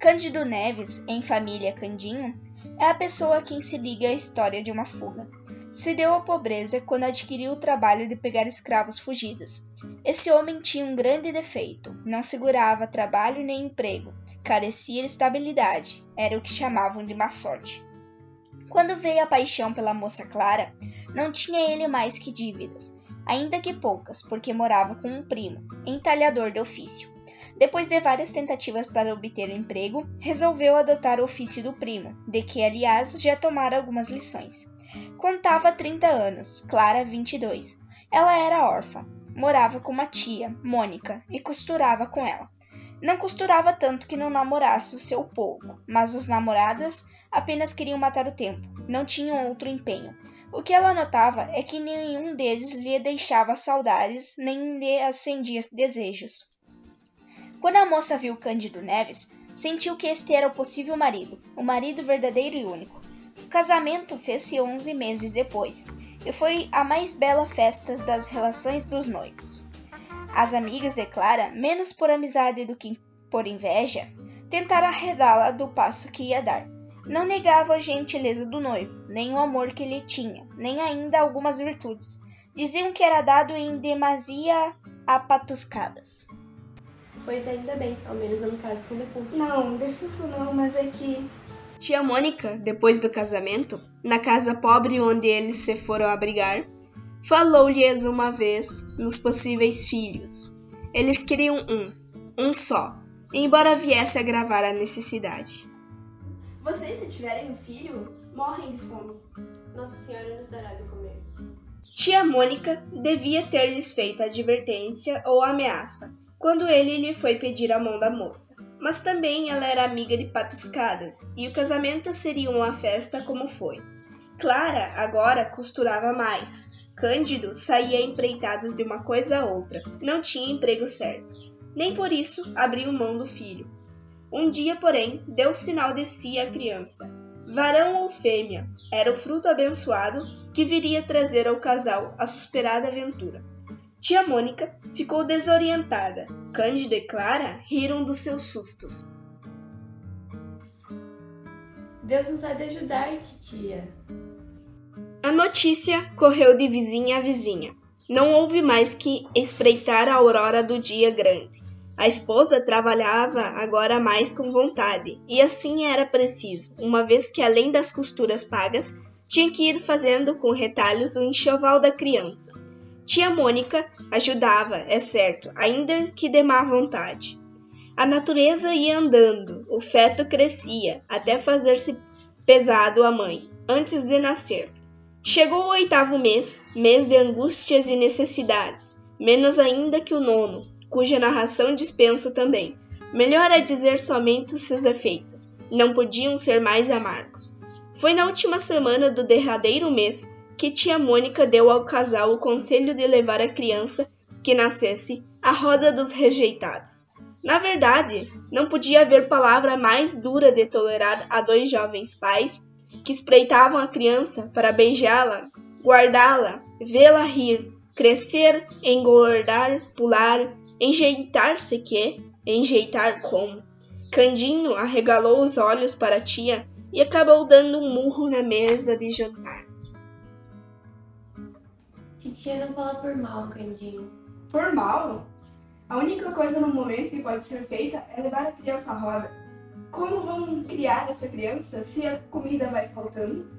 Cândido Neves, em Família Candinho, é a pessoa a quem se liga a história de uma fuga. Se deu à pobreza quando adquiriu o trabalho de pegar escravos fugidos. Esse homem tinha um grande defeito: não segurava trabalho nem emprego, carecia de estabilidade, era o que chamavam de má sorte. Quando veio a paixão pela moça Clara, não tinha ele mais que dívidas, ainda que poucas, porque morava com um primo, entalhador de ofício. Depois de várias tentativas para obter um emprego, resolveu adotar o ofício do primo, de que, aliás, já tomara algumas lições. Contava 30 anos, Clara 22. Ela era órfã, morava com uma tia, Mônica, e costurava com ela. Não costurava tanto que não namorasse o seu povo, mas os namorados apenas queriam matar o tempo, não tinham outro empenho. O que ela notava é que nenhum deles lhe deixava saudades, nem lhe acendia desejos. Quando a moça viu Cândido Neves, sentiu que este era o possível marido, o marido verdadeiro e único. O casamento fez-se 11 meses depois, e foi a mais bela festa das relações dos noivos. As amigas de Clara, menos por amizade do que por inveja, tentaram arredá-la do passo que ia dar. Não negavam a gentileza do noivo, nem o amor que lhe tinha, nem ainda algumas virtudes. Diziam que era dado em demasia a patuscadas. Pois ainda bem, ao menos não me caso com defunto. Não, defunto não, mas é que... Tia Mônica, depois do casamento, na casa pobre onde eles se foram abrigar, falou-lhes uma vez nos possíveis filhos. Eles queriam um só, embora viesse a agravar a necessidade. Vocês, se tiverem um filho, morrem de fome. Nossa Senhora nos dará de comer. Tia Mônica devia ter-lhes feito advertência ou ameaça, quando ele lhe foi pedir a mão da moça. Mas também ela era amiga de patuscadas, e o casamento seria uma festa como foi. Clara agora costurava mais. Cândido saía a empreitadas de uma coisa a outra, não tinha emprego certo. Nem por isso abriu mão do filho. Um dia, porém, deu sinal de si à criança. Varão ou fêmea, era o fruto abençoado que viria trazer ao casal a suspirada aventura. Tia Mônica ficou desorientada. Cândido e Clara riram dos seus sustos. Deus nos há de ajudar, titia. A notícia correu de vizinha a vizinha. Não houve mais que espreitar a aurora do dia grande. A esposa trabalhava agora mais com vontade, e assim era preciso, uma vez que, além das costuras pagas, tinha que ir fazendo com retalhos o enxoval da criança. Tia Mônica ajudava, é certo, ainda que de má vontade. A natureza ia andando, o feto crescia, até fazer-se pesado à mãe, antes de nascer. Chegou o 8º mês, mês de angústias e necessidades, menos ainda que o 9º, cuja narração dispenso também. Melhor é dizer somente os seus efeitos, não podiam ser mais amargos. Foi na última semana do derradeiro mês que tia Mônica deu ao casal o conselho de levar a criança que nascesse à roda dos rejeitados. Na verdade, não podia haver palavra mais dura de tolerar a 2 jovens pais que espreitavam a criança para beijá-la, guardá-la, vê-la rir, crescer, engordar, pular, enjeitar-se que, enjeitar como. Candinho arregalou os olhos para a tia e acabou dando um murro na mesa de jantar. Titia não fala por mal, Candinho. Por mal? A única coisa no momento que pode ser feita é levar a criança à roda. Como vão criar essa criança se a comida vai faltando?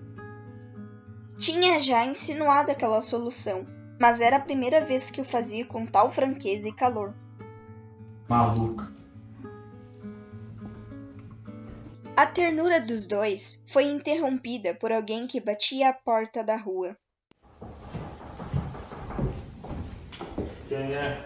Tinha já insinuado aquela solução, mas era a primeira vez que o fazia com tal franqueza e calor. Maluca. A ternura dos dois foi interrompida por alguém que batia à porta da rua. Quem é?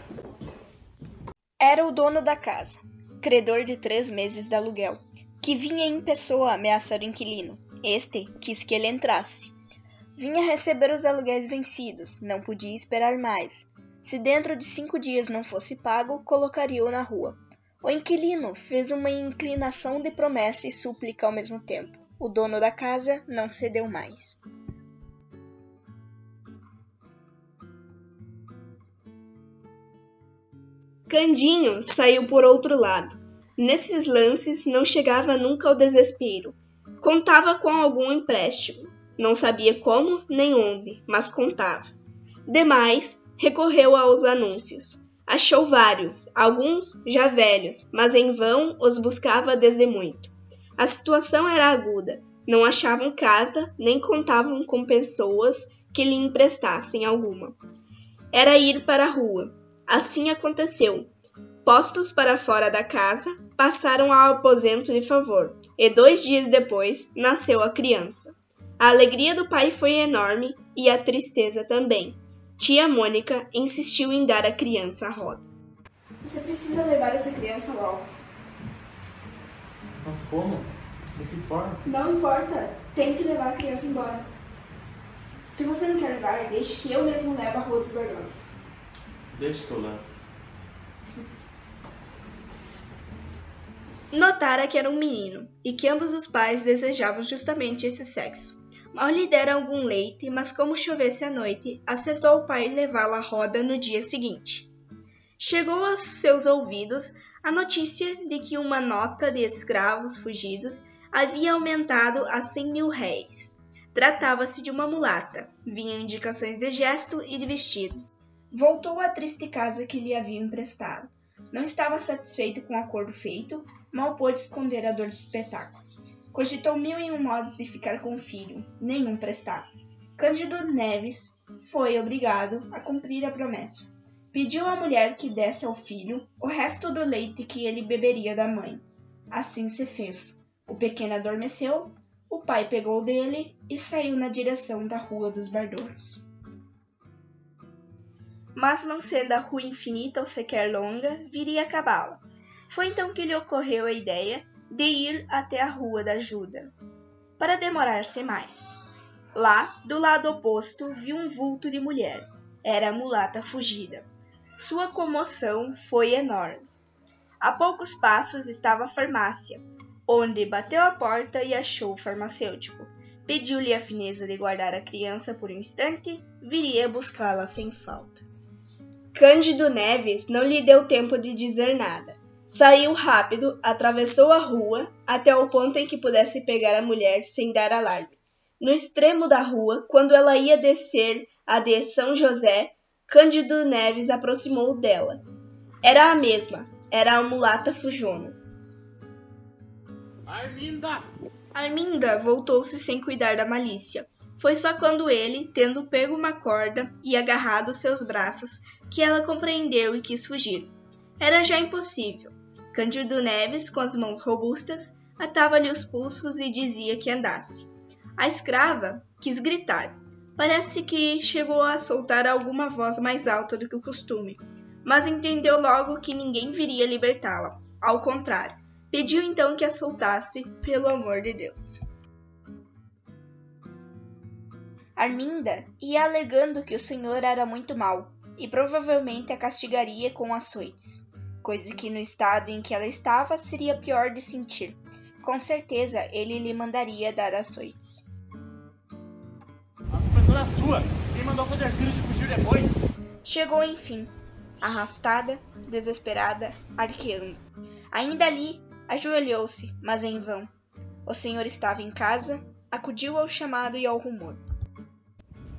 Era o dono da casa, credor de 3 meses de aluguel, que vinha em pessoa ameaçar o inquilino. Este quis que ele entrasse. Vinha receber os aluguéis vencidos, não podia esperar mais. Se dentro de 5 dias não fosse pago, colocaria-o na rua. O inquilino fez uma inclinação de promessa e súplica ao mesmo tempo. O dono da casa não cedeu mais. Candinho saiu por outro lado. Nesses lances não chegava nunca ao desespero. Contava com algum empréstimo. Não sabia como nem onde, mas contava. Demais, recorreu aos anúncios. Achou vários, alguns já velhos, mas em vão os buscava desde muito. A situação era aguda. Não achavam casa, nem contavam com pessoas que lhe emprestassem alguma. Era ir para a rua. Assim aconteceu. Postos para fora da casa, passaram ao aposento de favor, e 2 dias depois nasceu a criança. A alegria do pai foi enorme e a tristeza também. Tia Mônica insistiu em dar a criança a roda. Você precisa levar essa criança logo. Mas como? De que forma? Não importa, tem que levar a criança embora. Se você não quer levar, deixe que eu mesmo leve a Rua dos Bardões. Deixa que eu levo. Notara que era um menino, e que ambos os pais desejavam justamente esse sexo. Mal lhe deram algum leite, mas como chovesse à noite, acertou o pai levá-la à roda no dia seguinte. Chegou aos seus ouvidos a notícia de que uma nota de escravos fugidos havia aumentado a 100.000 réis. Tratava-se de uma mulata, vinham indicações de gesto e de vestido. Voltou à triste casa que lhe haviam emprestado. Não estava satisfeito com o acordo feito, mal pôde esconder a dor do espetáculo. Cogitou 1001 modos de ficar com o filho, nenhum prestava. Cândido Neves foi obrigado a cumprir a promessa. Pediu à mulher que desse ao filho o resto do leite que ele beberia da mãe. Assim se fez. O pequeno adormeceu, o pai pegou dele e saiu na direção da Rua dos Bardouros. Mas não sendo a rua infinita ou sequer longa, viria acabá-la. Foi então que lhe ocorreu a ideia de ir até a Rua da Ajuda, para demorar-se mais. Lá, do lado oposto, viu um vulto de mulher. Era a mulata fugida. Sua comoção foi enorme. A poucos passos estava a farmácia, onde bateu a porta e achou o farmacêutico. Pediu-lhe a fineza de guardar a criança por um instante, viria buscá-la sem falta. Cândido Neves não lhe deu tempo de dizer nada. Saiu rápido, atravessou a rua, até o ponto em que pudesse pegar a mulher sem dar alarme. No extremo da rua, quando ela ia descer a de São José, Cândido Neves aproximou dela. Era a mesma, era a mulata fujona. Arminda! Arminda voltou-se sem cuidar da malícia. Foi só quando ele, tendo pego uma corda e agarrado seus braços, que ela compreendeu e quis fugir. Era já impossível. Cândido Neves, com as mãos robustas, atava-lhe os pulsos e dizia que andasse. A escrava quis gritar. Parece que chegou a soltar alguma voz mais alta do que o costume, mas entendeu logo que ninguém viria libertá-la. Ao contrário, pediu então que a soltasse, pelo amor de Deus. Arminda ia alegando que o senhor era muito mau e provavelmente a castigaria com açoites, coisa que no estado em que ela estava seria pior de sentir. Com certeza ele lhe mandaria dar açoites. A professora é sua! Quem mandou fazer filho de fugir depois? Chegou enfim, arrastada, desesperada, arqueando. Ainda ali, ajoelhou-se, mas em vão. O senhor estava em casa, acudiu ao chamado e ao rumor.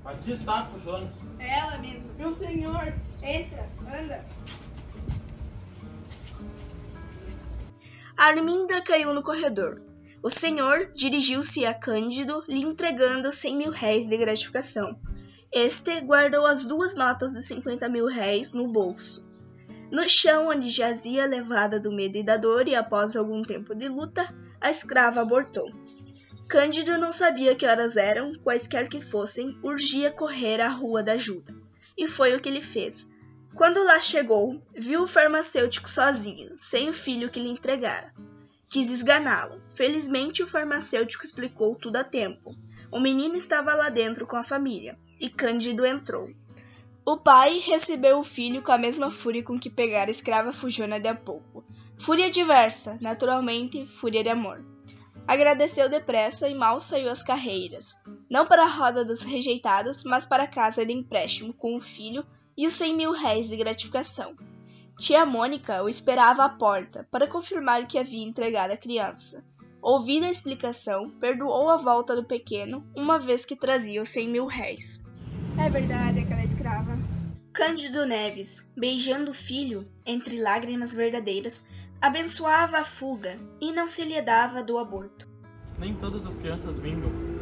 A tia está puxando. É ela mesma. Meu senhor, entra, anda. Arminda caiu no corredor. O senhor dirigiu-se a Cândido, lhe entregando 100.000 réis de gratificação. Este guardou as 2 notas de 50.000 réis no bolso. No chão, onde jazia levada do medo e da dor, e após algum tempo de luta, a escrava abortou. Cândido não sabia que horas eram, quaisquer que fossem, urgia correr à Rua da Ajuda. E foi o que ele fez. Quando lá chegou, viu o farmacêutico sozinho, sem o filho que lhe entregara. Quis esganá-lo. Felizmente, o farmacêutico explicou tudo a tempo. O menino estava lá dentro com a família, e Cândido entrou. O pai recebeu o filho com a mesma fúria com que pegara a escrava fujona de há pouco. Fúria diversa, naturalmente, fúria de amor. Agradeceu depressa e mal saiu às carreiras, não para a roda dos rejeitados, mas para a casa de empréstimo com o filho e os 100.000 réis de gratificação. Tia Mônica o esperava à porta para confirmar que havia entregado a criança. Ouvida a explicação, perdoou a volta do pequeno, uma vez que trazia os 100.000 réis. É verdade, aquela escrava. Cândido Neves, beijando o filho, entre lágrimas verdadeiras, abençoava a fuga e não se lhe dava do aborto. Nem todas as crianças vingam.